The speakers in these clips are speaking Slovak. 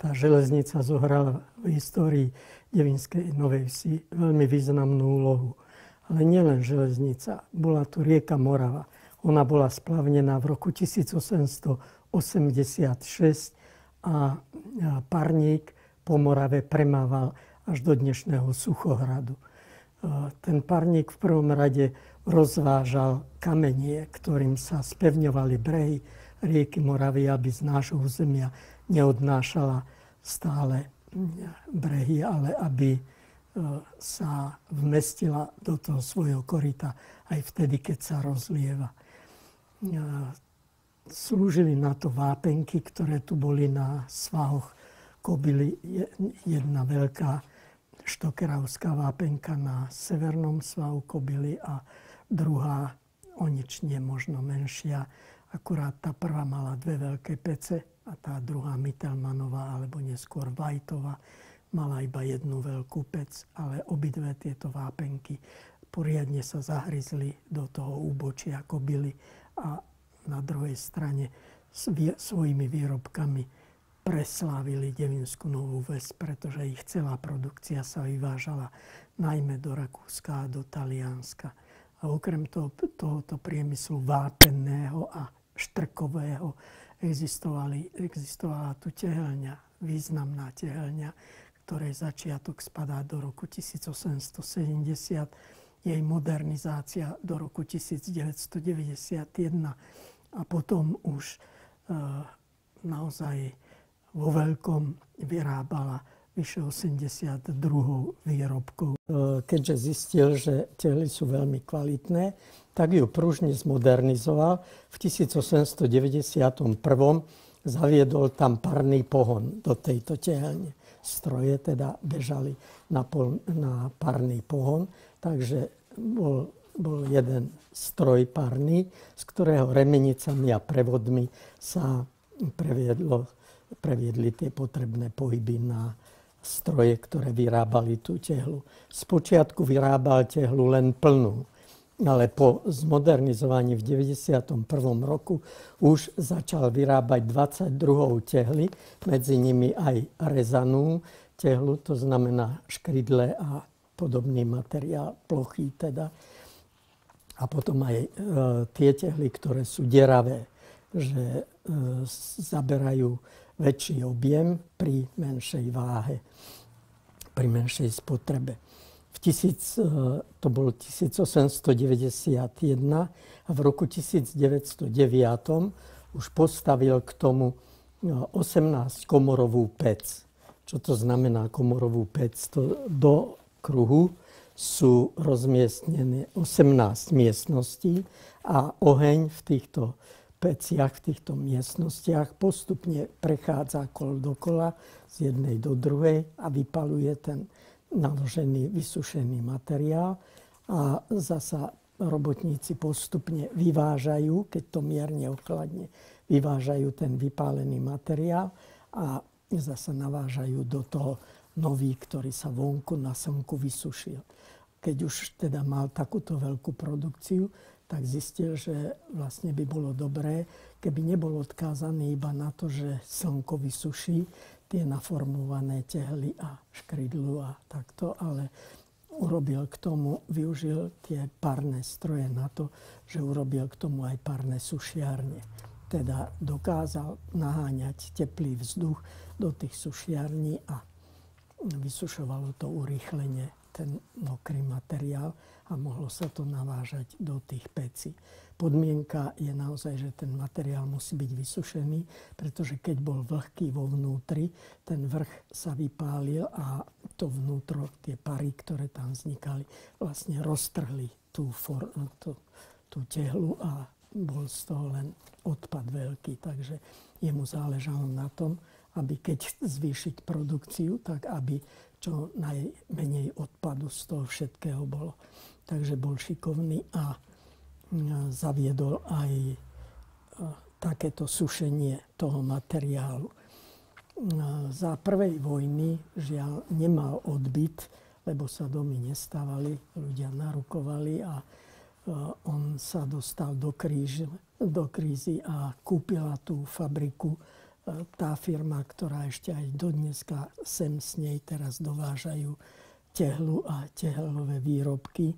tá železnica zohrala v histórii Devínskej Novej Vsi veľmi významnú úlohu. Ale nielen železnica, bola tu rieka Morava. Ona bola splavnená v roku 1886 a parník po Morave premával až do dnešného Suchohradu. Ten parník v prvom rade rozvážal kamenie, ktorým sa spevňovali brehy rieky Moravy, aby z nášho územia neodnášala stále brehy, ale aby sa vmestila do toho svojho koryta aj vtedy, keď sa rozlieva. Slúžili na to vápenky, ktoré tu boli na svahoch Kobily. Jedna veľká štokeravská vápenka na severnom svahu Kobily a druhá o nič nie možno menšia. Akurát tá prvá mala dve veľké pece a tá druhá Mittelmanová alebo neskôr Vajtová mala iba jednu veľkú pec, ale obidve tieto vápenky poriadne sa zahryzli do toho úbočia Kobily a na druhej strane svojimi výrobkami preslávili Devínskú Novú Ves, pretože ich celá produkcia sa vyvážala najmä do Rakúska a do Talianska. A okrem tohoto priemyslu vápenného a štrkového existovala tu tehelňa, významná tehelňa, ktorej začiatok spadá do roku 1870, jej modernizácia do roku 1991 a potom už naozaj vo veľkom vyrábala vyše 82 výrobkov. Keďže zistil, že tehly sú veľmi kvalitné, tak ju pružne zmodernizoval. V 1891 zaviedol tam parný pohon do tejto tehelne. Stroje teda bežali na parný pohon, takže bol jeden stroj parný, z ktorého remenicami a prevodmi sa previedli tie potrebné pohyby na stroje, ktoré vyrábali tú tehlu. Spočiatku vyrábal tehlu len plnú, ale po zmodernizovaní v 91. roku už začal vyrábať 22 tehly, medzi nimi aj rezanú tehlu, to znamená škrydle a podobný materiál, plochý teda. A potom aj tie tehly, ktoré sú deravé, že zaberajú väčší objem pri menšej váhe, pri menšej spotrebe. To bolo 1891 a v roku 1909 už postavil k tomu 18-komorovú pec. Čo to znamená komorovú pec? Do kruhu sú rozmiestnené 18 miestností a oheň v týchto peciach, v týchto miestnostiach postupne prechádza kol dokola z jednej do druhej a vypaluje ten naložený, vysušený materiál a zasa robotníci postupne vyvážajú, keď to mierne ochladne, vyvážajú ten vypálený materiál a zasa navážajú do toho nový, ktorý sa vonku na slnku vysušil. Keď už teda mal takúto veľkú produkciu, tak zistil, že vlastne by bolo dobré, keby nebol odkázaný iba na to, že slnko vysuší tie naformované tehly a škrydlu a takto, ale urobil k tomu, využil tie parné stroje na to, že urobil k tomu aj parné sušiarne. Teda dokázal naháňať teplý vzduch do tých sušiarní a vysušovalo to urýchlene ten mokrý materiál a mohlo sa to navážať do tých pecí. Podmienka je naozaj, že ten materiál musí byť vysušený, pretože keď bol vlhký vo vnútri, ten vrch sa vypálil a to vnútro, tie pary, ktoré tam vznikali, vlastne roztrhli tú tehlu a bol z toho len odpad veľký. Takže jemu záležalo na tom, aby keď zvýšiť produkciu, tak aby čo najmenej odpadu z toho všetkého bolo. Takže bol šikovný a zaviedol aj takéto sušenie toho materiálu. Za prvej vojny žiaľ nemal odbyt, lebo sa domy nestávali, ľudia narukovali a on sa dostal do krízy a kúpila tú fabriku tá firma, ktorá ešte aj dodneska sem s nej teraz dovážajú tehlu a tehlové výrobky,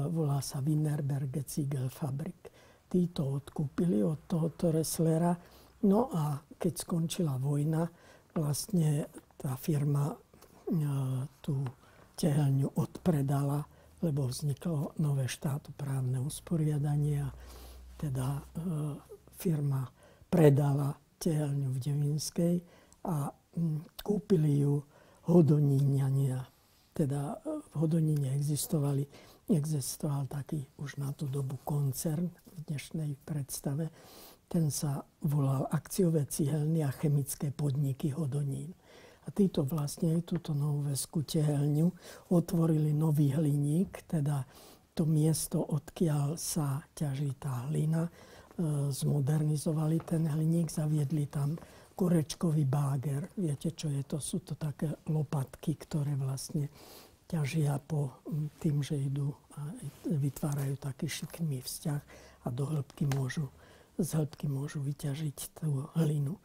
volá sa Wienerberger Ziegelfabrik. Títo odkúpili od tohoto Resslera. No a keď skončila vojna, vlastne tá firma tú teheľňu odpredala, lebo vzniklo nové štátoprávne usporiadanie a teda firma predala teheľňu v Devínskej a kúpili ju Hodoníňania. Teda v Hodoníne existoval taký už na tú dobu koncern v dnešnej predstave. Ten sa volal Akciové cihelny a chemické podniky Hodonín. A títo vlastne túto novoveskú teheľňu otvorili nový hliník, teda to miesto, odkiaľ sa ťaží tá hlina, zmodernizovali ten hliník, zaviedli tam korečkový báger. Viete, čo je to? Sú to také lopatky, ktoré vlastne ťažia po tým, že idú a vytvárajú taký šikmý vzťah a z hĺbky môžu vyťažiť tú hlinu.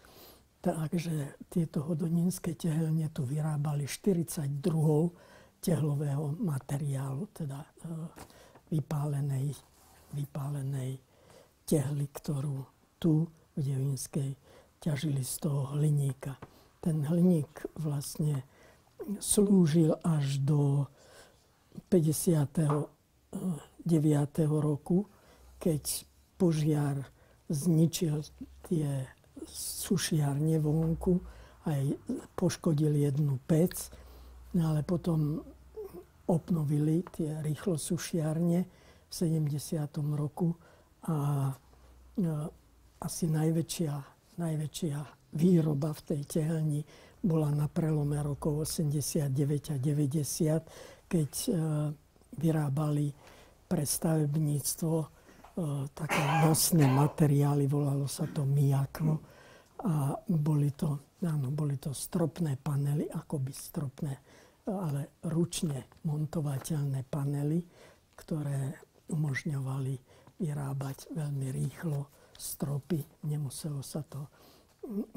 Takže tieto hodonínske tehelne tu vyrábali 40 druhov tehlového materiálu, teda vypálenej tehly, ktorú tu v Devínskej ťažili z toho hliníka. Ten hliník vlastne slúžil až do 59. roku, keď požiar zničil tie sušiarne vonku, aj poškodil jednu pec, ale potom obnovili tie rýchlo sušiarne v 70. roku a asi najväčšia výroba v tej tehelni bola na prelome rokov 89 a 90, keď vyrábali pre stavebníctvo také nosné materiály, volalo sa to Miyako. A boli to stropné panely, akoby stropné, ale ručne montovateľné panely, ktoré umožňovali vyrábať veľmi rýchlo stropy. Nemuselo sa to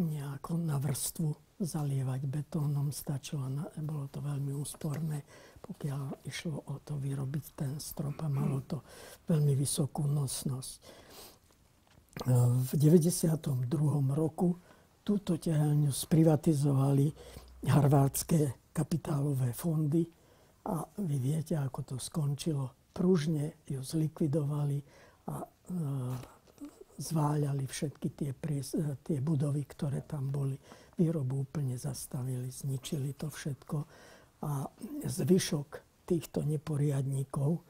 nejako na vrstvu zalievať betónom, bolo to veľmi úsporné, pokiaľ išlo o to vyrobiť ten strop a malo to veľmi vysokú nosnosť. V 92. roku túto teheľňu sprivatizovali harvardské kapitálové fondy a vy viete, ako to skončilo. Pružne ju zlikvidovali a zváľali všetky tie budovy, ktoré tam boli. Výrobu úplne zastavili, zničili to všetko. A zvyšok týchto neporiadníkov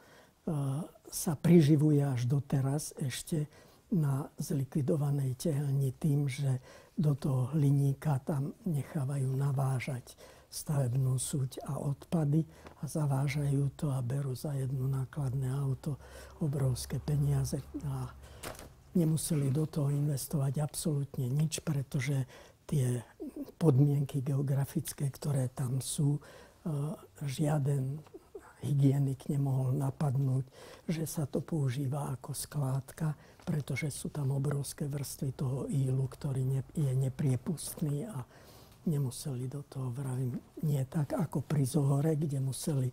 sa priživuje až doteraz ešte na zlikvidovanej tehelni tým, že do toho hliníka tam nechávajú navážať stavebnú suť a odpady a zavážajú to a berú za jedno nákladné auto obrovské peniaze a nemuseli do toho investovať absolútne nič, pretože tie podmienky geografické, ktoré tam sú, žiaden hygienik nemohol napadnúť, že sa to používa ako skládka, pretože sú tam obrovské vrstvy toho ílu, ktorý je nepriepustný a nemuseli do toho, vravím, nie tak ako pri Zohore, kde museli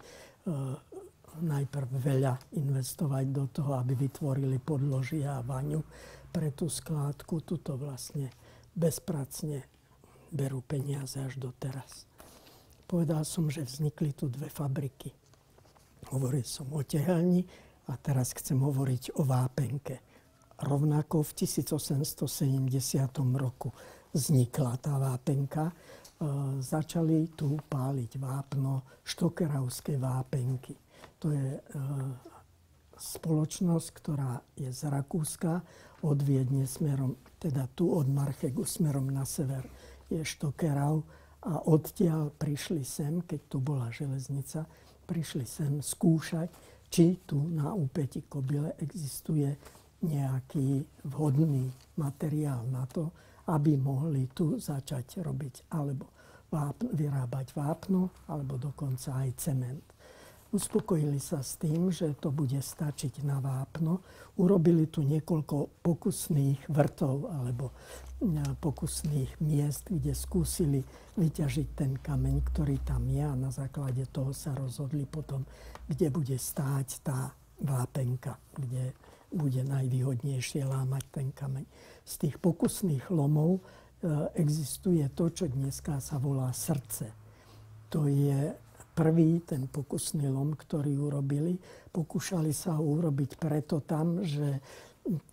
najprv veľa investovať do toho, aby vytvorili podložia a vaňu pre tú skládku. Tuto vlastne bezpracne berú peniaze až doteraz. Povedal som, že vznikli tu dve fabriky. Hovoril som o tehelni a teraz chcem hovoriť o vápenke. Rovnako v 1870 roku vznikla tá vápenka. Začali tu páliť vápno Štokeravské vápenky. To je spoločnosť, ktorá je z Rakúska, od Viedne smerom, teda tu od Marchegu smerom na sever je Štokerau a odtiaľ prišli sem, keď tu bola železnica, prišli sem skúšať, či tu na úpäti Kobyle existuje nejaký vhodný materiál na to, aby mohli tu začať robiť alebo vyrábať vápno, alebo dokonca aj cement. Uspokojili sa s tým, že to bude stačiť na vápno. Urobili tu niekoľko pokusných vrtov alebo pokusných miest, kde skúsili vyťažiť ten kameň, ktorý tam je, a na základe toho sa rozhodli potom, kde bude stáť tá vápenka, kde bude najvýhodnejšie lámať ten kameň. Z tých pokusných lomov existuje to, čo dneska sa volá srdce. To je prvý ten pokusný lom, ktorý urobili. Pokúšali sa ho urobiť preto tam, že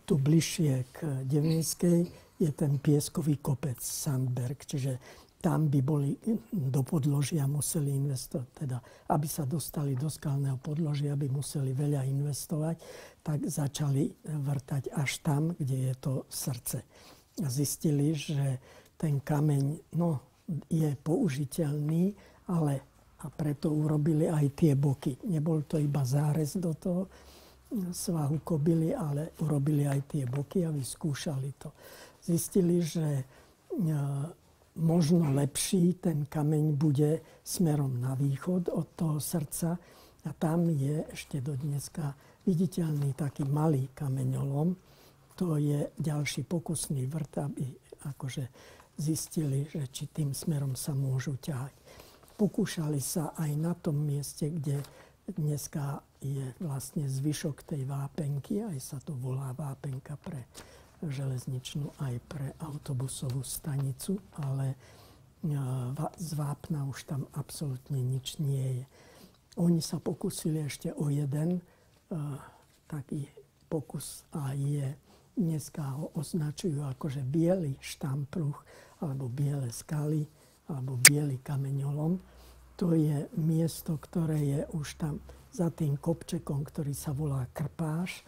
tu bližšie k Devínskej je ten pieskový kopec Sandberg, čiže tam by boli do podložia museli investovať. Teda, aby sa dostali do skalného podložia, by museli veľa investovať, tak začali vrtať až tam, kde je to srdce. A zistili, že ten kameň je použiteľný, ale a preto urobili aj tie boky. Nebol to iba zárez do toho svahu kobily, ale urobili aj tie boky a vyskúšali to. Zistili, že možno lepší ten kameň bude smerom na východ od toho srdca a tam je ešte do dneska viditeľný taký malý kameňolom. To je ďalší pokusný vrt, aby akože zistili, že či tým smerom sa môžu ťahať. Pokúšali sa aj na tom mieste, kde dneska je vlastne zvyšok tej vápenky, aj sa to volá vápenka pre železničnú, aj pre autobusovú stanicu, ale z vápna už tam absolútne nič nie je. Oni sa pokúsili ešte o jeden taký pokus a dneska ho označujú akože biely štampruch, alebo biele skaly, alebo biely kameňolom. To je miesto, ktoré je už tam za tým kopčekom, ktorý sa volá Krpáš.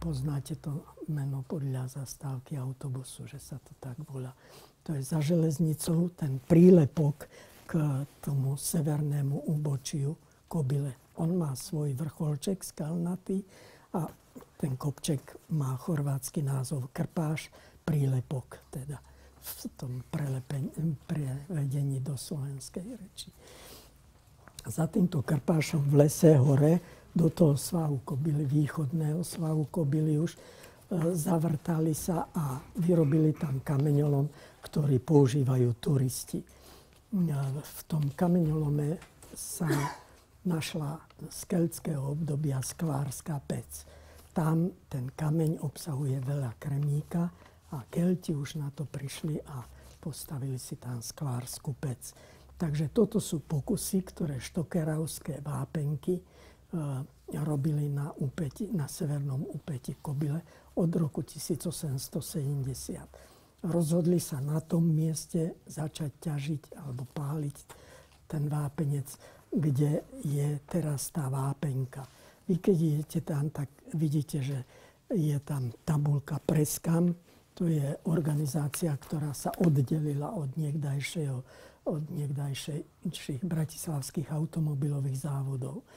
Poznáte to meno podľa zastávky autobusu, že sa to tak volá. To je za železnicou ten prílepok k tomu severnému úbočiu Kobyle. On má svoj vrcholček skalnatý a ten kopček má chorvátsky názov Krpáš, prílepok teda v tom prevedení do slovenskej reči. Za týmto Krpášom v lese hore do toho svahu Kobily, východného svahu Kobily už zavrtali sa a vyrobili tam kameňolom, ktorý používajú turisti. V tom kameňolome sa našla z keľtského obdobia sklárska pec. Tam ten kameň obsahuje veľa kremníka a Keľti už na to prišli a postavili si tam sklárskú pec. Takže toto sú pokusy, ktoré štokeravské vápenky robili na severnom úpäti Kobyle od roku 1870. Rozhodli sa na tom mieste začať ťažiť alebo páliť ten vápenec, kde je teraz tá vápenka. Vy keď idete tam, tak vidíte, že je tam tabuľka Preskam. To je organizácia, ktorá sa oddelila od niekdajších bratislavských automobilových závodov.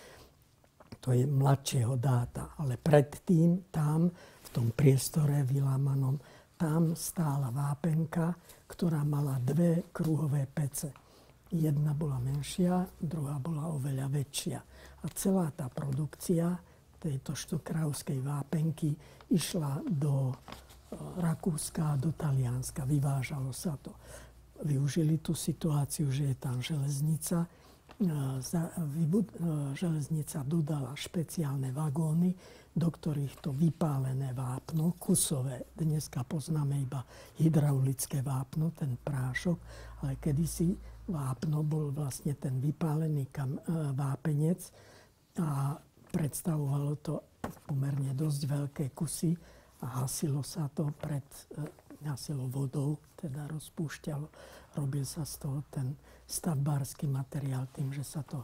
To je mladšieho dáta, ale predtým tam, v tom priestore vylámanom, tam stála vápenka, ktorá mala dve kruhové pece. Jedna bola menšia, druhá bola oveľa väčšia. A celá tá produkcia tejto štokravskej vápenky išla do Rakúska a do Talianska. Vyvážalo sa to. Využili tú situáciu, že je tam železnica. Železnica dodala špeciálne vagóny, do ktorých to vypálené vápno, kusové, dneska poznáme iba hydraulické vápno, ten prášok, ale kedysi vápno bol vlastne ten vypálený vápenec a predstavovalo to pomerne dosť veľké kusy a hasilo sa to hasilo vodou, teda rozpúšťalo. Robil sa z toho ten stavbársky materiál tým, že sa to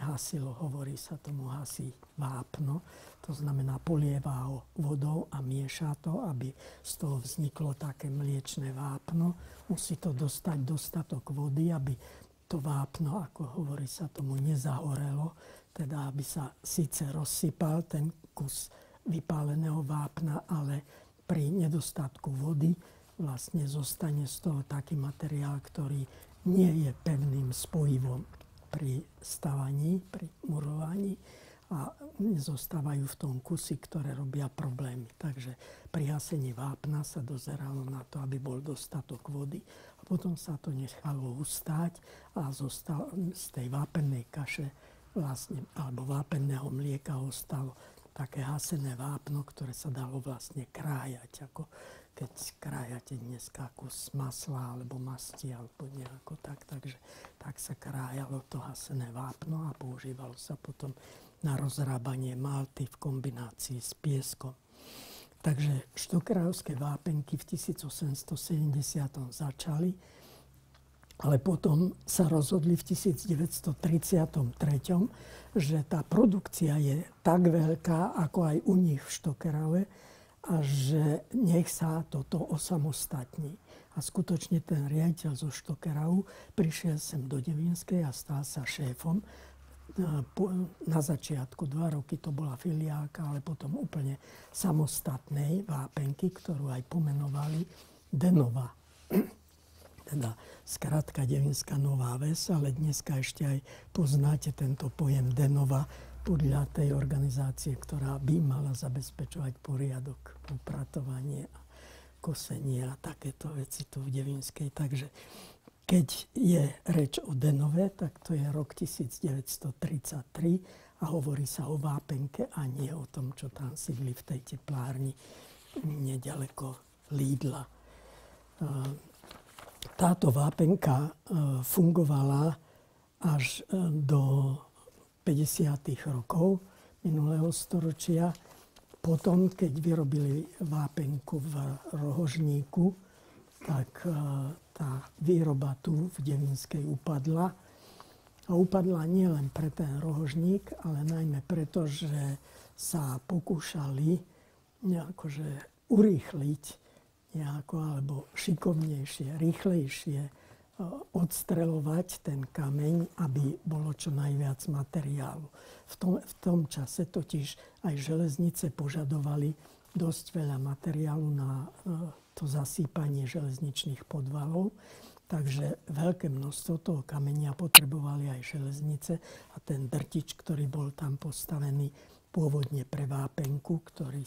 hasilo, hovorí sa tomu hasí vápno. To znamená, polieva ho vodou a mieša to, aby z toho vzniklo také mliečne vápno. Musí to dostať dostatok vody, aby to vápno, ako hovorí sa tomu, nezahorelo. Teda, aby sa síce rozsypal ten kus vypáleného vápna, ale pri nedostatku vody vlastne zostane z toho taký materiál, ktorý nie je pevným spojivom pri stavaní, pri murovaní a nezostávajú v tom kusy, ktoré robia problémy. Takže pri hasení vápna sa dozeralo na to, aby bol dostatok vody. A potom sa to nechalo ustáť a z tej vápennej kaše vlastne, alebo vápenného mlieka ostalo také hasené vápno, ktoré sa dalo vlastne krájať, ako keď krájate dneska kus masla alebo masti alebo nejako tak. Takže tak sa krájalo to hasené vápno a používalo sa potom na rozrábanie malty v kombinácii s pieskom. Takže štokrárovské vápenky v 1870 začali, ale potom sa rozhodli v 1933, že tá produkcia je tak veľká, ako aj u nich v Štokérave, a že nech sa toto osamostatní. A skutočne ten riaditeľ zo Štokéravu prišiel sem do Devínskej a stal sa šéfom. Na začiatku 2 roky to bola filiálka, ale potom úplne samostatnej vápenky, ktorú aj pomenovali Denova. Teda skrátka Devínska Nová Ves, ale dneska ešte aj poznáte tento pojem Denova podľa tej organizácie, ktorá by mala zabezpečovať poriadok, upratovanie a kosenie a takéto veci tu v Devínskej. Takže keď je reč o Denove, tak to je rok 1933 a hovorí sa o vápenke a nie o tom, čo tam sídli v tej teplárni nedaleko Lidla. Táto vápenka fungovala až do 50. rokov minulého storočia. Potom, keď vyrobili vápenku v Rohožníku, tak tá výroba tu v Devínskej upadla. A upadla nielen pre ten Rohožník, ale najmä preto, že sa pokúšali akože urýchliť nejako, alebo šikovnejšie, rýchlejšie odstreľovať ten kameň, aby bolo čo najviac materiálu. V tom čase totiž aj železnice požadovali dosť veľa materiálu na to zasýpanie železničných podvalov, takže veľké množstvo toho kameňa potrebovali aj železnice a ten drtič, ktorý bol tam postavený pôvodne pre vápenku, ktorý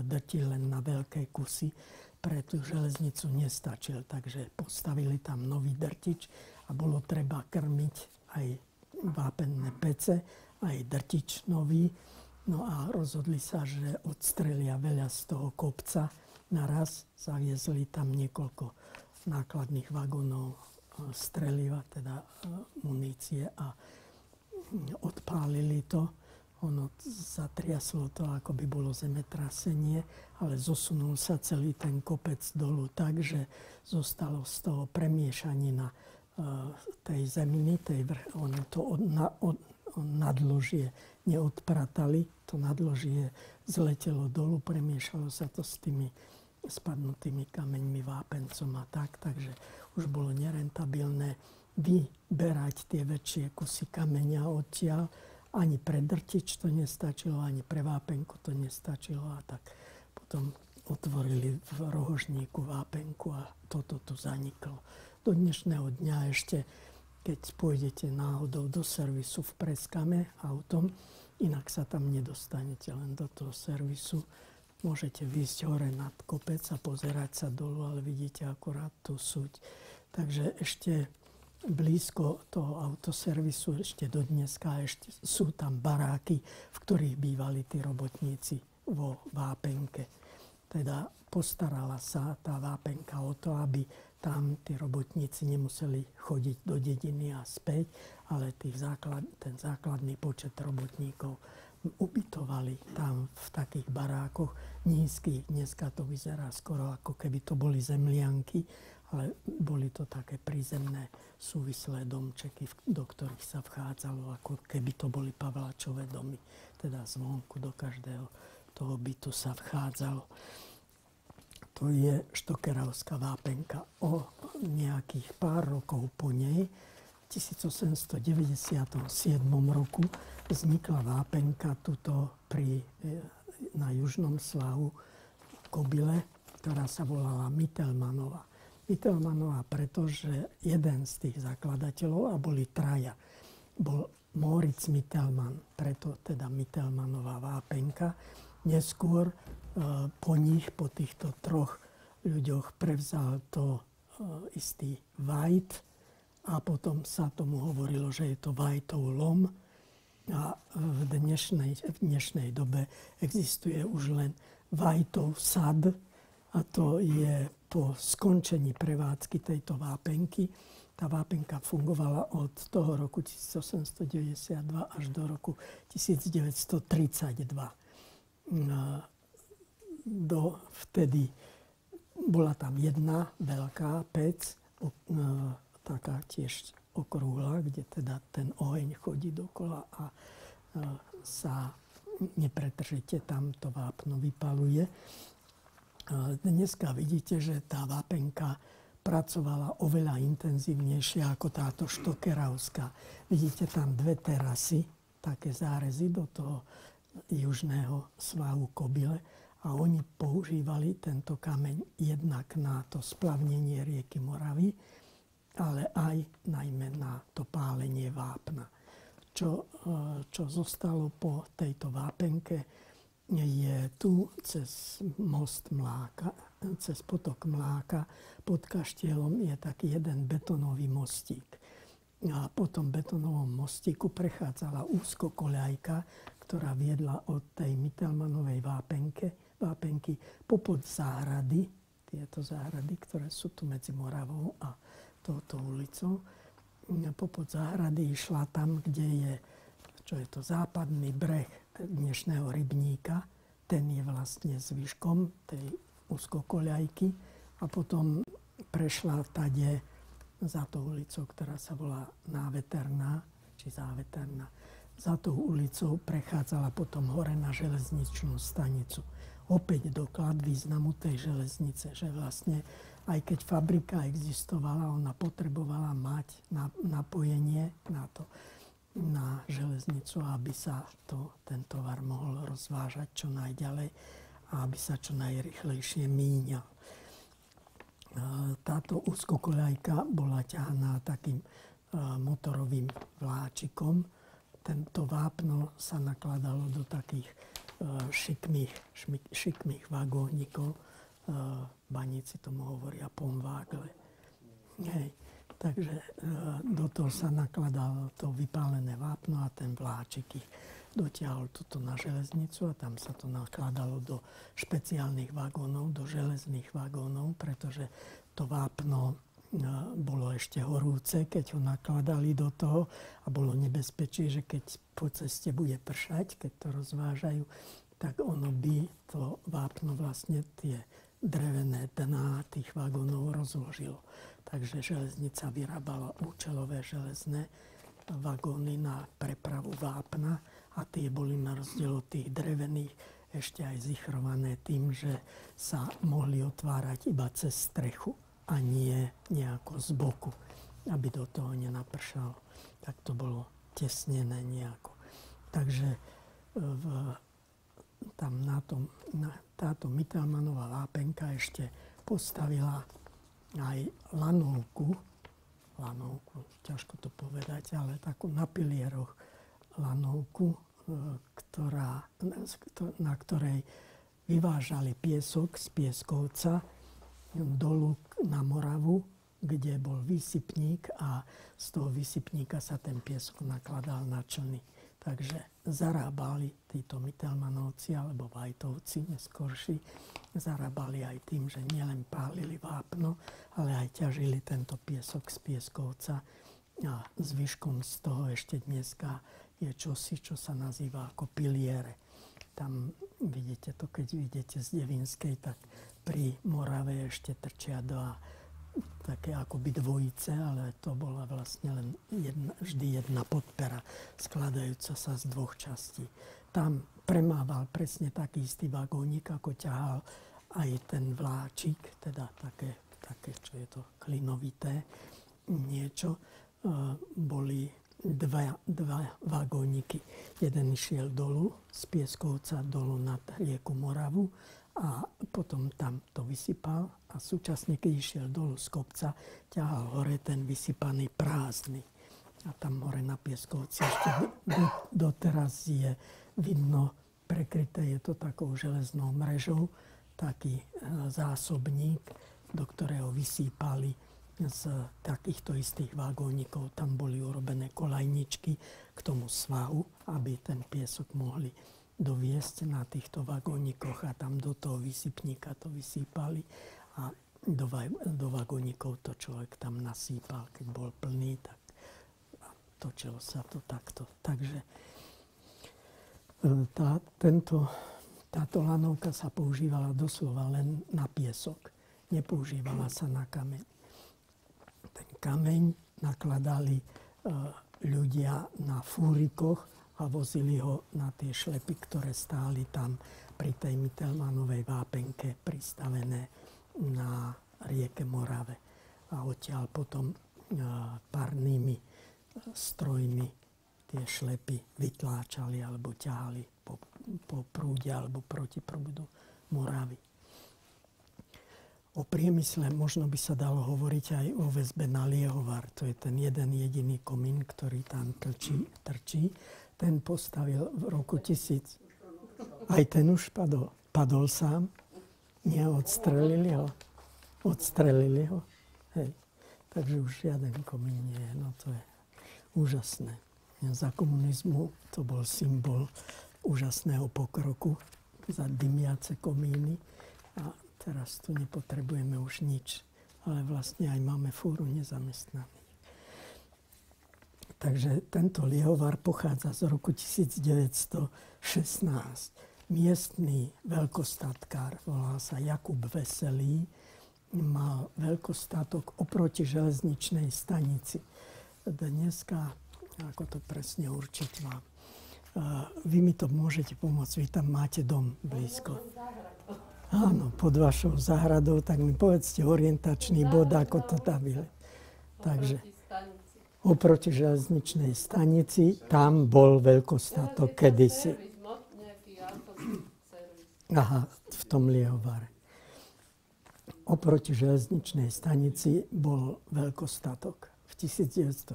drtil len na veľké kusy, pre tú železnicu nestačil, takže postavili tam nový drtič a bolo treba krmiť aj vápenné pece, aj drtič nový. No a rozhodli sa, že odstrelia veľa z toho kopca naraz, zaviezli tam niekoľko nákladných vagónov streliva, teda munície a odpálili to. Ono zatriaslo to, ako by bolo zemetrasenie, ale zosunul sa celý ten kopec dolu tak, že zostalo z toho premiešanina tej zeminy, ono to nadložie neodpratali, to nadložie zletelo dolu, premiešalo sa to s tými spadnutými kameňmi, vápencom a tak, takže už bolo nerentabilné vyberať tie väčšie kusy kameňa odtiaľ. Ani pre drtič to nestačilo, ani pre vápenku to nestačilo a tak potom otvorili v Rohožníku vápenku a toto tu zaniklo. Do dnešného dňa ešte, keď pôjdete náhodou do servisu v Preskame autom, inak sa tam nedostanete len do toho servisu. Môžete výjsť hore nad kopec a pozerať sa dolu, ale vidíte akorát tú súď. Takže ešte blízko toho autoservisu ešte do dneska sú tam baráky, v ktorých bývali tí robotníci vo vápenke. Teda postarala sa tá vápenka o to, aby tam tí robotníci nemuseli chodiť do dediny a späť, ale ten základný počet robotníkov ubytovali tam v takých barákoch nízkych. Dneska to vyzerá skoro ako keby to boli zemlianky, ale boli to také prízemné súvislé domčeky, do ktorých sa vchádzalo, ako keby to boli Pavláčové domy. Teda zvonku do každého toho bytu sa vchádzalo. To je Štokéravská vápenka. O nejakých pár rokov po nej, v 1897 roku, vznikla vápenka tuto na južnom svahu Kobyle, ktorá sa volala Mittelmanova. Mittelmanova, pretože jeden z tých zakladateľov, a boli traja, bol Moritz Mittelmann, preto teda Mittelmannová vápenka. Neskôr po nich, po týchto troch ľuďoch prevzal to istý Veit a potom sa tomu hovorilo, že je to Veitov lom. A v dnešnej dobe existuje už len Veitov sad a to je po skončení prevádzky tejto vápenky. Tá vápenka fungovala od toho roku 1892 až do roku 1932. Vtedy bola tam jedna veľká pec, taká tiež okrúhla, kde teda ten oheň chodí dokola a sa nepretržite tam to vápno vypaluje. Dneska vidíte, že tá vápenka pracovala oveľa intenzívnejšie ako táto štokeravská. Vidíte tam dve terasy, také zárezy do toho južného svahu Kobyle a oni používali tento kameň jednak na to splavnenie rieky Moravy, ale aj najmä na to pálenie vápna. Čo zostalo po tejto vápenke, je tu cez most Mláka, cez potok Mláka, pod kaštielom je taký jeden betónový mostík. A po tom betónovom mostíku prechádzala úzkokoľajka, ktorá viedla od tej Mittelmannovej vápenky popod záhrady, tieto záhrady, ktoré sú tu medzi Moravou a touto ulicou. Popod záhrady išla tam, kde je, čo je to západný breh dnešného rybníka, ten je vlastne zvyškom tej úzkokoľajky a potom prešla tade za tou ulicou, ktorá sa volá Náveterná, či Záveterná. Za tou ulicou prechádzala potom hore na železničnú stanicu. Opäť doklad významu tej železnice, že vlastne aj keď fabrika existovala, ona potrebovala mať napojenie na železnicu, aby sa ten tovar mohol rozvážať čo najďalej a aby sa čo najrýchlejšie míňal. Táto úzkokoľajka bola ťahaná takým motorovým vláčikom. Tento vápno sa nakladalo do takých šikmých vagónikov. Baníci tomu hovoria pomvágle. Hej. Takže do toho sa nakladalo to vypálené vápno a ten vláčik ich dotiahol tuto na železnicu a tam sa to nakladalo do špeciálnych vagónov, do železných vagónov, pretože to vápno bolo ešte horúce, keď ho nakladali do toho a bolo nebezpečie, že keď po ceste bude pršať, keď to rozvážajú, tak ono by to vápno vlastne tie drevené dná tých vagónov rozložilo. Takže železnica vyrábala účelové železné vagóny na prepravu vápna a tie boli na rozdiel od tých drevených ešte aj zichrované tým, že sa mohli otvárať iba cez strechu a nie nejako z boku, aby do toho nenapršalo. Tak to bolo tesnené nejako. Takže táto Mittelmannová vápenka ešte postavila aj lanovku, ťažko to povedať, ale takú na pilieroch lanovku, na ktorej vyvážali piesok z Pieskovca dolu na Moravu, kde bol výsypník a z toho výsypníka sa ten piesok nakladal na člny. Takže zarábali títo Mittelmannovci alebo Veitovci neskorší, zarábali aj tým, že nielen pálili vápno, ale aj ťažili tento piesok z Pieskovca a zvyškom z toho ešte dneska je čosi, čo sa nazýva ako piliere. Tam vidíte to, keď vidíte z Devinskej, tak pri Morave ešte trčia dva také akoby dvojice, ale to bola vlastne len vždy jedna podpera, skladajúca sa z dvoch častí. Tam premával presne taký istý vagónik, ako ťahal aj ten vláčik, teda také, čo je to klinovité niečo. Boli dva vagóniky. Jeden išiel dolu z Pieskovca, dolu nad rieku Moravu, a potom tam to vysypal a súčasne, keď išiel dolu z kopca, ťahal hore ten vysypaný prázdny. a tam hore na Pieskovci ešte doteraz je vidno prekryté, je to takou železnou mrežou, taký zásobník, do ktorého vysýpali z takýchto istých vagónikov. Tam boli urobené kolajničky k tomu svahu, aby ten piesok mohli doviesť na týchto vagónikoch a tam do toho vysypníka to vysýpali a do vagónikov to človek tam nasýpal. Keď bol plný, tak točilo sa to takto. Takže táto lanovka sa používala doslova len na piesok. Nepoužívala sa na kameň. Ten kameň nakladali ľudia na fúrikoch a vozili ho na tie šlepy, ktoré stáli tam pri tej Mittelmannovej vápenke pristavené na rieke Morave. A odtiaľ potom parnými strojmi tie šlepy vytláčali alebo ťahali po prúde alebo proti prúdu Moravy. O priemysle možno by sa dalo hovoriť aj o väzbe na Liehovar. To je ten jeden jediný komín, ktorý tam trčí. Ten postavil v roku 1000. Aj ten už padol. Padol sám. Nie, odstrelili ho. Odstrelili ho. Hej. Takže už žiaden komín nie je. No to je úžasné. Za komunizmu to bol symbol úžasného pokroku. Za dymiace komíny. A teraz tu nepotrebujeme už nič. Ale vlastne aj máme fúru nezamestnaných. Takže tento Liehovar pochádza z roku 1916. Miestny veľkostatkár, volal sa Jakub Veselý, mal veľkostatok oproti železničnej stanici. Dneska, ako to presne určiť vám, vy mi to môžete pomôcť, vy tam máte dom blízko. Áno, pod vašou záhradou, tak mi povedzte orientačný bod, ako to tam je. Takže oproti železničnej stanici, tam bol veľkostatok kedysi. Aha, v tom Liehovare. Oproti železničnej stanici bol veľkostatok. V 1916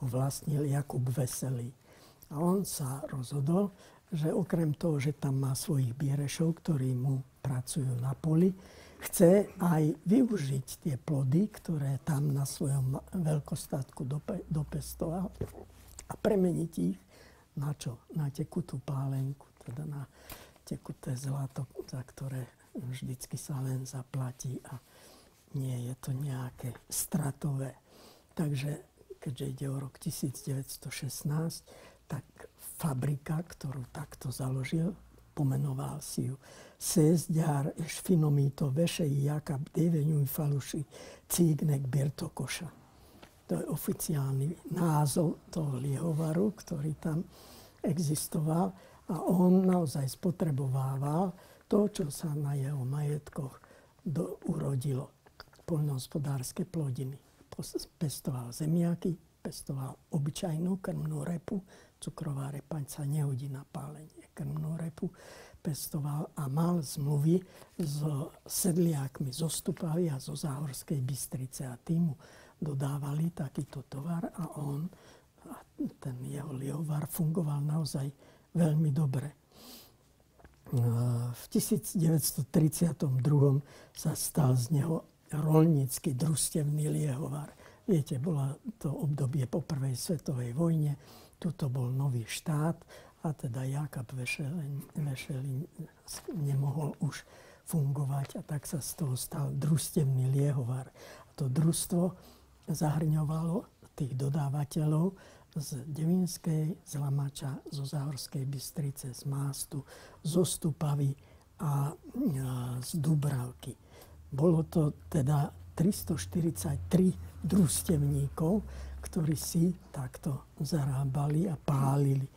ho vlastnil Jakub Veselý. A on sa rozhodol, že okrem toho, že tam má svojich bierešov, ktorí mu pracujú na poli, chce aj využiť tie plody, ktoré tam na svojom veľkostatku dopestoval a premeniť ich na čo? Na tekutú pálenku, teda na tekuté zlato, za ktoré vždycky sa len zaplatí a nie je to nejaké stratové. Takže keďže ide o rok 1916, tak fabrika, ktorú takto založil, pomenoval si ju Szészgyár és finomító Vesei Jakab Dévenyúj falusi cégnek birtokosa. To je oficiálny názov toho Liehovaru, ktorý tam existoval. A on naozaj spotrebovával to, čo sa na jeho majetkoch urodilo. Poľnohospodárske plodiny. Pestoval zemiaky, pestoval obyčajnú krmnú repu. Cukrová repa sa nehodí na pálenie. Krmnú repu pestoval a mal zmluvy s sedliákmi zo Stupavy a zo Záhorskej Bystrice. A tým mu dodávali takýto tovar a ten jeho Liehovar fungoval naozaj veľmi dobre. V 1932 sa stal z neho roľnícky družstevný Liehovar. Viete, bolo to obdobie po prvej svetovej vojne, tuto bol nový štát a teda Jakab Veselý nemohol už fungovať a tak sa z toho stal družstevný Liehovar. To družstvo zahrňovalo tých dodávateľov z Devinskej, z Lamača, zo Záhorskej Bystrice, z Mástu, zo Stupavy a z Dubravky. Bolo to teda 343 družstevníkov, ktorí si takto zarábali a pálili.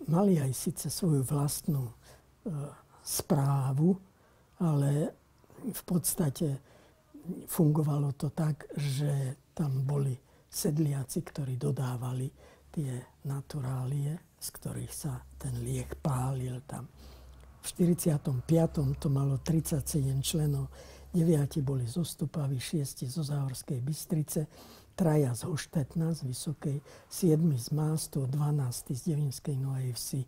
Mali aj síce svoju vlastnú správu, ale v podstate fungovalo to tak, že tam boli sedliaci, ktorí dodávali tie naturálie, z ktorých sa ten liek pálil tam. V 45. to malo 37 členov 9 boli zo Stupavy, 6 zo Záhorskej Bystrice, 3 z Hoštetna, z Vysokej, 7 z Mástu, 12 z Devinskej Novej Vsi.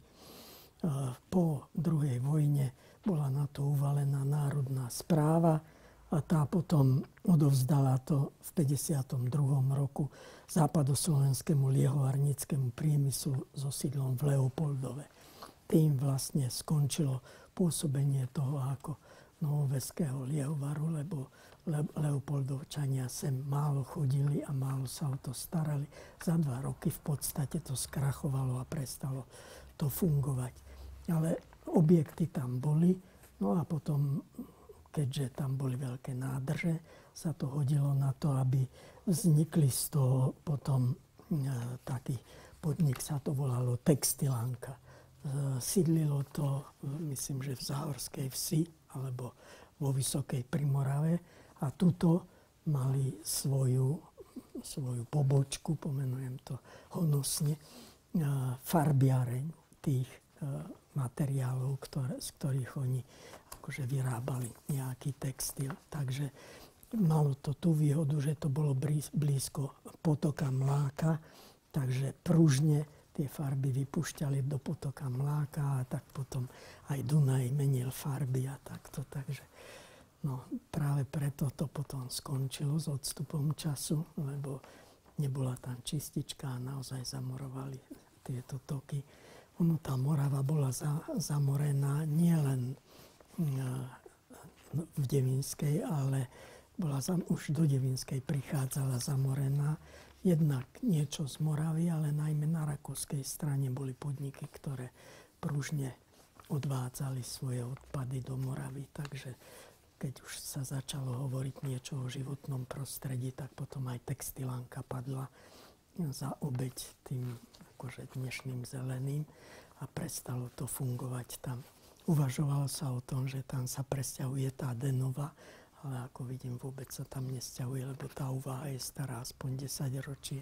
Po druhej vojne bola na to uvalená národná správa a tá potom odovzdala to v 52. roku západoslovenskému liehovarníckemu priemyslu so sídlom v Leopoldove. Tým vlastne skončilo pôsobenie toho ako novoveského liehovaru, lebo Leopoldovčania sem málo chodili a málo sa o to starali. Za 2 roky v podstate to skrachovalo a prestalo to fungovať. Ale objekty tam boli, no a potom, keďže tam boli veľké nádrže, sa to hodilo na to, aby vznikli z toho potom taký podnik, sa to volalo Textilánka. Sídlilo to, myslím, že v Záhorskej Vsi alebo vo Vysokej Primorave a tuto mali svoju pobočku, pomenujem to honosne, farbiareň tých materiálov, z ktorých oni akože vyrábali nejaký textil. Takže malo to tú výhodu, že to bolo blízko potoka Mláka, takže pružne tie farby vypúšťali do potoka Mláka a tak potom aj Dunaj menil farby a takto. Takže no, práve preto to potom skončilo s odstupom času, lebo nebola tam čistička a naozaj zamorovali tieto toky. Tá Morava bola zamorená nielen v Devinskej, ale už do Devinskej prichádzala zamorená. Jednak niečo z Moravy, ale najmä na rakúskej strane boli podniky, ktoré pružne odvádzali svoje odpady do Moravy. Takže keď už sa začalo hovoriť niečo o životnom prostredí, tak potom aj Textilánka padla za obeť tým akože dnešným zeleným a prestalo to fungovať tam. Uvažovalo sa o tom, že tam sa presťahuje tá Denova, ale ako vidím, vôbec sa tam nesťahuje, lebo tá úvaha je stará aspoň 10 ročie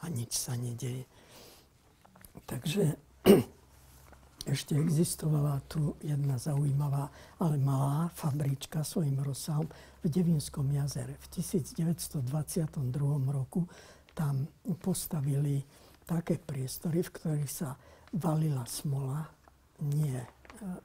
a nič sa nedeje. Takže ešte existovala tu jedna zaujímavá, ale malá fabrička svojím rozsahom v Devinskom jazere. V 1922 roku tam postavili také priestory, v ktorých sa valila smola, nie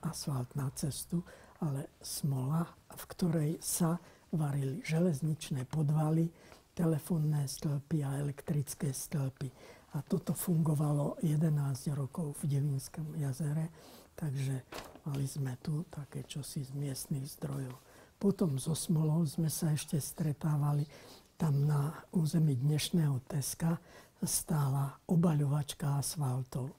asfalt na cestu, ale smola, v ktorej sa varili železničné podvaly, telefónne stĺpy a elektrické stĺpy. A toto fungovalo 11 rokov v Devinskom jazere, takže mali sme tu také čosi z miestnych zdrojov. Potom so smolou sme sa ešte stretávali. Tam na území dnešného Teska stála obaľovačka asfaltov.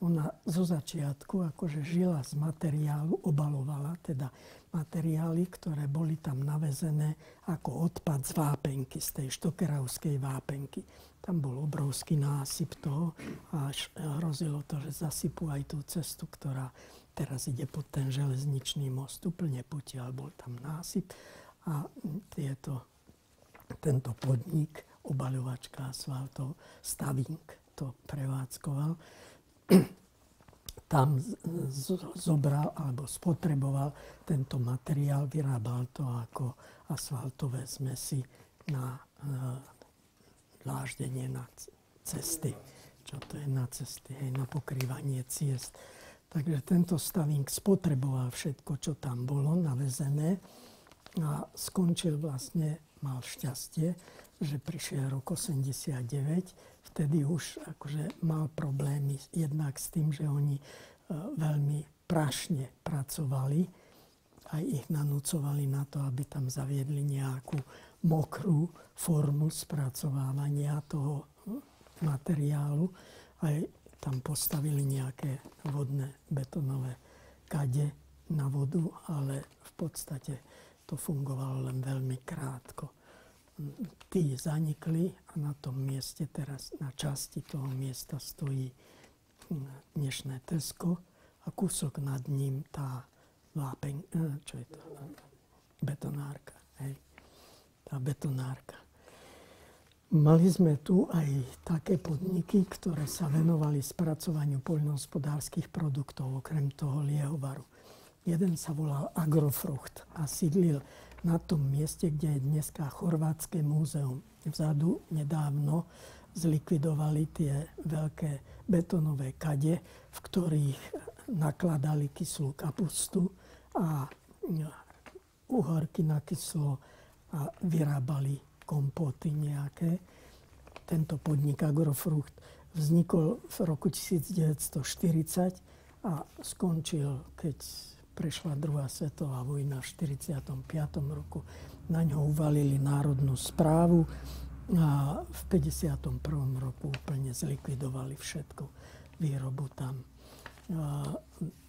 Ona zo začiatku akože žila z materiálu, obalovala teda materiály, ktoré boli tam navezené ako odpad z vápenky, z tej štokeravskej vápenky. Tam bol obrovský násyp toho a až hrozilo to, že zasypú aj tú cestu, ktorá teraz ide pod ten železničný most. Úplne potiaľ bol tam násyp a tento podnik, obaľovačka asfaltov, Stavink to prevádzkoval. Tam zobral alebo spotreboval tento materiál, vyrábal to ako asfaltové zmesy na dláždenie na cesty. Čo to je na cesty? Hej, na pokrývanie ciest. Takže tento Stavink spotreboval všetko, čo tam bolo navezené a skončil vlastne, mal šťastie, že prišiel rok 89, vtedy už akože mal problémy jednak s tým, že oni veľmi prašne pracovali, aj ich nanúcovali na to, aby tam zaviedli nejakú mokrú formu spracovávania toho materiálu. Aj tam postavili nejaké vodné betonové kade na vodu, ale v podstate to fungovalo len veľmi krátko. Tí zanikli a na tom mieste teraz, na časti toho miesta stojí dnešné Tesko a kúsok nad ním tá čo je to? Betonárka. Hej. Tá betonárka. Mali sme tu aj také podniky, ktoré sa venovali spracovaniu poľnohospodárskych produktov, okrem toho liehovaru. Jeden sa volal Agrofrucht a sídlil v na tom mieste, kde je dneska Chorvátske múzeum. Vzadu nedávno zlikvidovali tie veľké betonové kade, v ktorých nakladali kyslú kapustu a uhorky na kyslo a vyrábali kompóty nejaké. Tento podnik Agrofrucht vznikol v roku 1940 a skončil, keď prešla druhá svetová vojna v 1945 roku. Na ňo uvalili národnú správu a v 1951 roku úplne zlikvidovali všetku výrobu tam.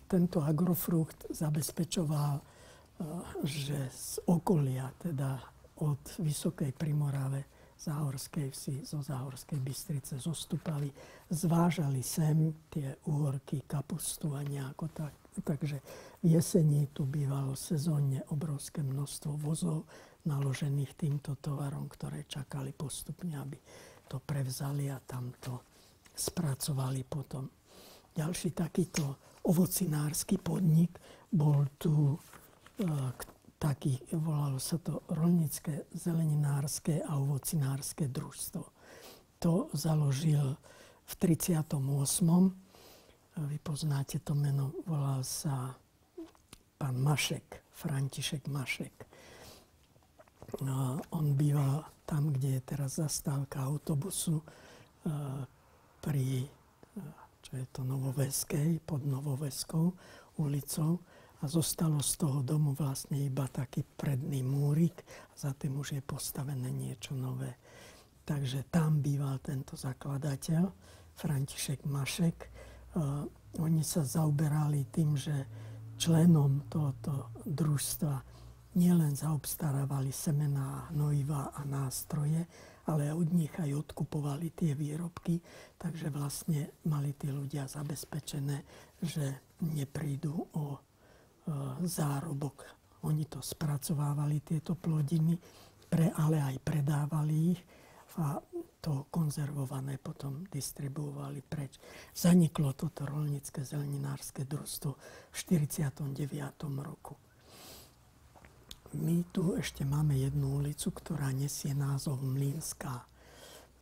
Tento Agrofrucht zabezpečoval, že z okolia, teda od Vysokej Primorave, Záhorskej Vsi, zo Záhorskej Bystrice, zo Stupavy, zvážali sem tie uhorky, kapustu a nejako tak. Takže v jeseni tu bývalo sezónne obrovské množstvo vozov naložených týmto tovarom, ktoré čakali postupne, aby to prevzali a tam to spracovali potom. Ďalší takýto ovocinársky podnik bol tu taký, volalo sa to Roľnícke zeleninárske a ovocinárske družstvo. To založil v 38. Vy poznáte to meno, volal sa pán Mašek, František Mašek. On býval tam, kde je teraz zastávka autobusu pri, čo je to, Novoveskej, pod Novoveskou ulicou. A zostalo z toho domu vlastne iba taký predný múrik a za tým už je postavené niečo nové. Takže tam býval tento zakladateľ, František Mašek. Oni sa zaoberali tým, že členom tohoto družstva nielen zaobstarávali semená, hnojiva a nástroje, ale od nich aj odkupovali tie výrobky. Takže vlastne mali tí ľudia zabezpečené, že neprídu o zárobok. Oni to spracovávali, tieto plodiny, ale aj predávali ich a to konzervované potom distribuovali preč. Zaniklo toto Roľnícke zeleninárske družstvo v 1949 roku. My tu ešte máme jednu ulicu, ktorá nesie názov Mlynská.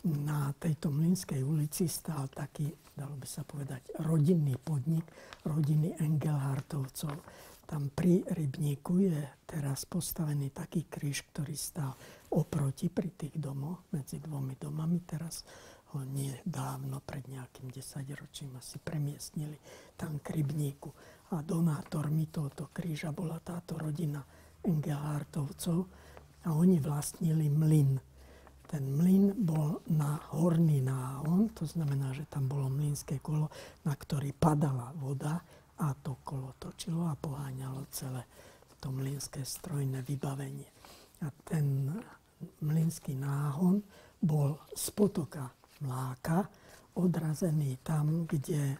Na tejto Mlynskej ulici stál taký, dalo by sa povedať, rodinný podnik rodiny Engelhartovcov. Tam pri rybníku je teraz postavený taký kríž, ktorý stál oproti pri tých domoch, medzi dvomi domami. Teraz ho nie dávno, pred nejakým 10-ročím asi premiestnili tam k rybníku. A donátormi tohoto kríža bola táto rodina Engelhartovcov a oni vlastnili mlyn. Ten mlyn bol na horný náhon, to znamená, že tam bolo mlynské kolo, na ktorý padala voda a to kolo točilo a poháňalo celé to mlynské strojné vybavenie. A ten mlynský náhon bol z potoka Mláka odrazený tam, kde,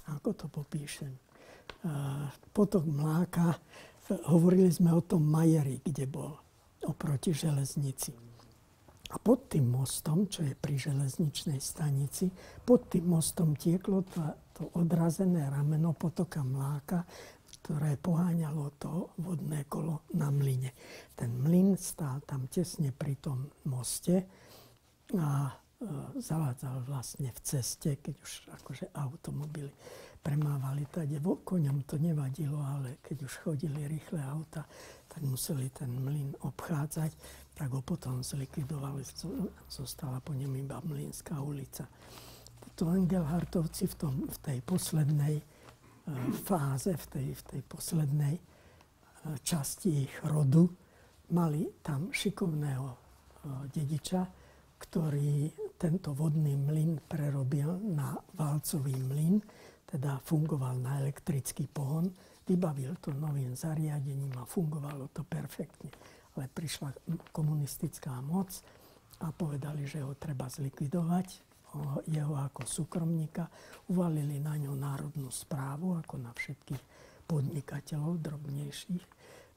ako to popíšem, potok Mláka, hovorili sme o tom Majeri, kde bol oproti železnici. A pod tým mostom, čo je pri železničnej stanici, pod tým mostom tieklo to odrazené rameno potoka Mláka, ktoré poháňalo to vodné kolo na mlyne. Ten mlyn stál tam tesne pri tom moste a zavádzal vlastne v ceste, keď už akože automobily premávali tade. Koňom to nevadilo, ale keď už chodili rýchle auta, tak museli ten mlyn obchádzať, tak ho potom zlikvidovali. Zostala po ňom iba Mlynská ulica. Títo Engelhartovci v tej poslednej fáze, v tej poslednej časti ich rodu, mali tam šikovného dediča, ktorý tento vodný mlyn prerobil na valcový mlyn, teda fungoval na elektrický pohon, vybavil to novým zariadením a fungovalo to perfektne. Ale prišla komunistická moc a povedali, že ho treba zlikvidovať, jeho ako súkromníka, uvalili na ňo národnú správu, ako na všetkých podnikateľov drobnejších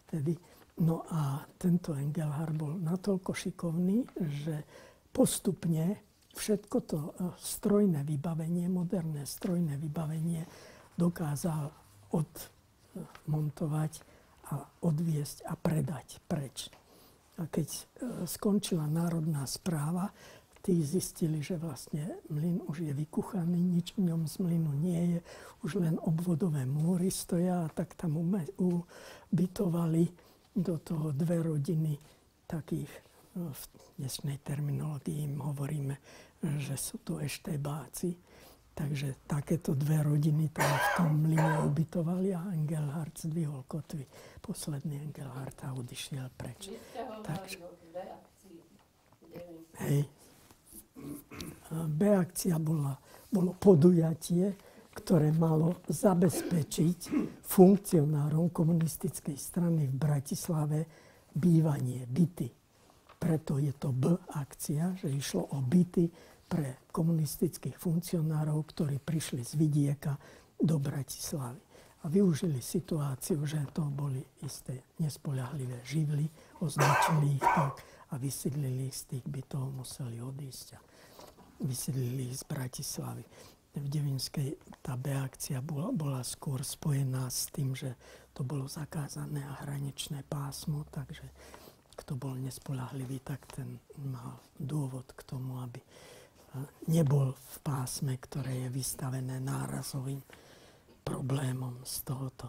vtedy. No a tento Engelhard bol natoľko šikovný, že postupne všetko to strojné vybavenie, moderné strojné vybavenie dokázal odmontovať a odviesť a predať preč. A keď skončila národná správa, tí zistili, že vlastne mlyn už je vykuchaný, nič v ňom z mlynu nie je, už len obvodové múry stoja, a tak tam ubytovali do toho dve rodiny takých, v dnešnej terminológii im hovoríme, že sú to eštebáci. Takže takéto dve rodiny tam v tom mlyne ubytovali a Engelhard zdvihol kotvy. Posledný Engelhard a odišiel preč. Takže, hej. B-akcia bolo podujatie, ktoré malo zabezpečiť funkcionárom komunistickej strany v Bratislave bývanie, byty. Preto je to B-akcia, že išlo o byty pre komunistických funkcionárov, ktorí prišli z vidieka do Bratislavy. A využili situáciu, že to boli isté nespoľahlivé živly, označili ich tak a vysídlili ich z tých bytov, museli odísť a vysídlili ich z Bratislavy. V Devinskej tá B-akcia bola skôr spojená s tým, že to bolo zakázané a hraničné pásmo, takže kto bol nespoľahlivý, tak ten mal dôvod k tomu, aby nebol v pásme, ktoré je vystavené nárazovým problémom z tohoto.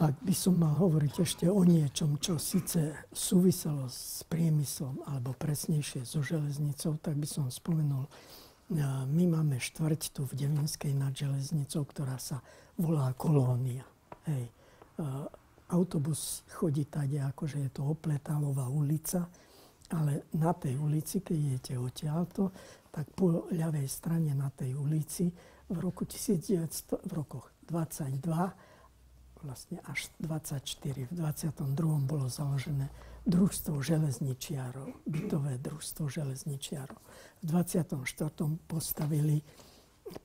Ak by som mal hovoriť ešte o niečom, čo síce súviselo s priemyslom, alebo presnejšie so železnicou, tak by som spomenul, my máme štvrť tu v Devinskej nad železnicou, ktorá sa volá Kolónia. Hej. Autobus chodí tade, akože je to Opletálová ulica, ale na tej ulici, keď idete odtiaľto, tak po ľavej strane na tej ulici v roku 1900, v rokoch 22, vlastne až 24, v 22. bolo založené družstvo železničiarov, bytové družstvo železničiarov. V 24. postavili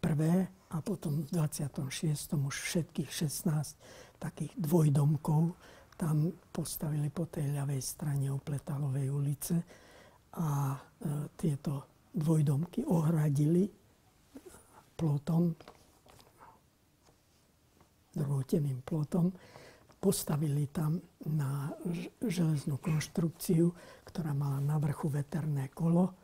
prvé a potom v 26. už všetkých 16 takých dvojdomkov tam postavili po tej ľavej strane Opletálovej ulice a tieto dvojdomky ohradili plotom, drôteným plotom. Postavili tam na železnú konštrukciu, ktorá mala na vrchu veterné kolo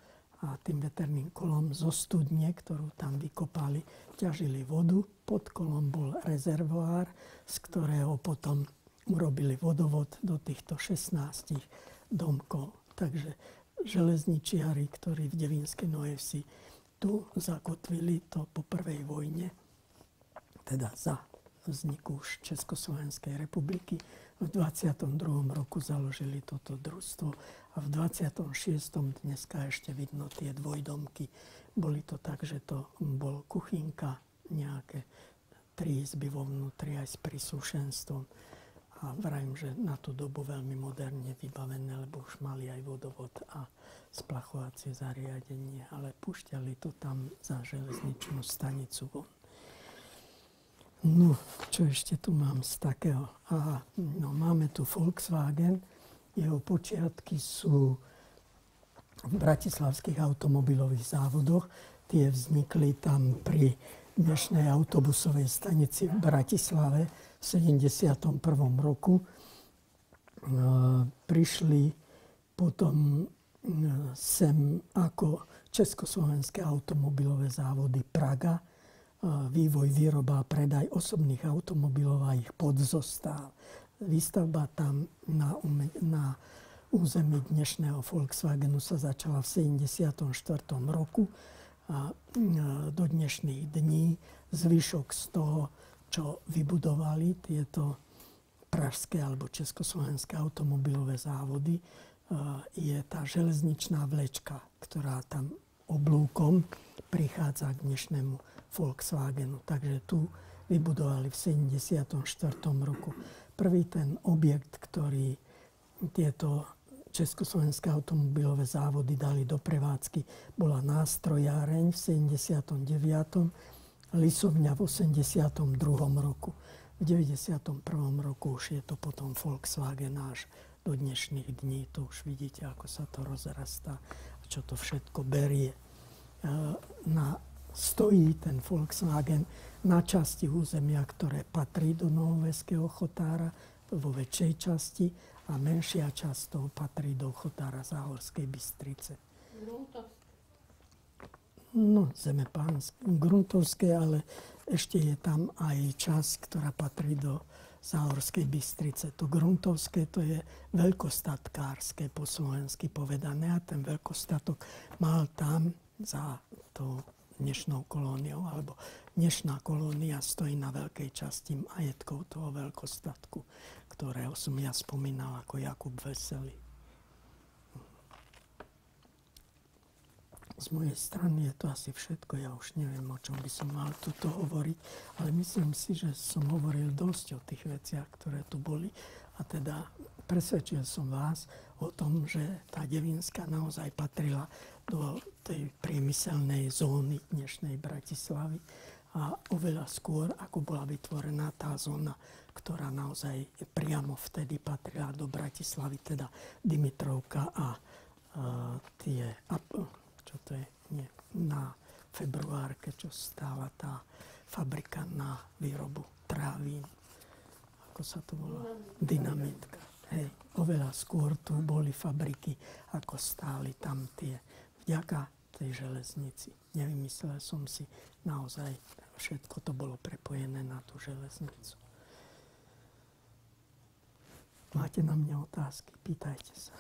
a tým veterným kolom zo studne, ktorú tam vykopali, ťažili vodu. Pod kolom bol rezervoár, z ktorého potom urobili vodovod do týchto 16 domkov. Takže železničiari, ktorí v Devínskej Novej Vsi tu zakotvili to po prvej vojne, teda za vzniku už Československej republiky, v 22. roku založili toto družstvo a v 26. dneska ešte vidno tie dvojdomky. Boli to tak, že to bol kuchynka, nejaké 3 izby vo vnútri aj s prisúšenstvom. A vrajím, že na tú dobu veľmi moderne vybavené, lebo už mali aj vodovod a splachovacie zariadenie, ale púšťali to tam za železničnú stanicu von. No, čo ešte tu mám z takého? Aha, no, máme tu Volkswagen. Jeho počiatky sú v bratislavských automobilových závodoch. Tie vznikli tam pri dnešnej autobusovej stanici v Bratislave v 71. roku. Prišli potom sem ako Československé automobilové závody Praga, vývoj, výroba a predaj osobných automobilov a ich podzostáv. Výstavba tam na území dnešného Volkswagenu sa začala v 74. roku a do dnešných dní zvyšok z toho, čo vybudovali tieto pražské alebo československé automobilové závody, je tá železničná vlečka, ktorá tam oblúkom prichádza k dnešnému Volkswagenu. Takže tu vybudovali v 74. roku. Prvý ten objekt, ktorý tieto československé automobilové závody dali do prevádzky, bola nástrojáreň v 79. lisovňa v 82. roku. V 91. roku už je to potom Volkswagen až do dnešných dní. Tu už vidíte, ako sa to rozrastá a čo to všetko berie. Stojí ten Volkswagen na časti územia, ktoré patrí do Novomestského Chotára vo väčšej časti a menšia časť toho patrí do Chotára Záhorskej Bystrice. No, zemepánske, gruntovské, ale ešte je tam aj časť, ktorá patrí do Záhorskej Bystrice. To gruntovské, to je veľkostatkárske po slovensky povedané a ten veľkostatok mal tam za tou dnešnou kolóniou, alebo dnešná kolónia stojí na veľkej časti majetkov toho veľkostatku, ktorého som ja spomínal ako Jakub Veselý. Z mojej strany je to asi všetko. Ja už neviem, o čom by som mal tuto hovoriť, ale myslím si, že som hovoril dosť o tých veciach, ktoré tu boli. A teda presvedčil som vás o tom, že tá Devínska naozaj patrila do tej priemyselnej zóny dnešnej Bratislavy a oveľa skôr, ako bola vytvorená tá zóna, ktorá naozaj priamo vtedy patrila do Bratislavy, teda Dimitrovka a tie... čo to je, nie, na Februárke, čo stála tá fabrika na výrobu trávín. Ako sa to volá? Dynamitka. Hej, oveľa skôr tu boli fabriky, ako stáli tam tie. Vďaka tej železnici. Nevymyslel som si naozaj, všetko to bolo prepojené na tú železnicu. Máte na mňa otázky? Pýtajte sa.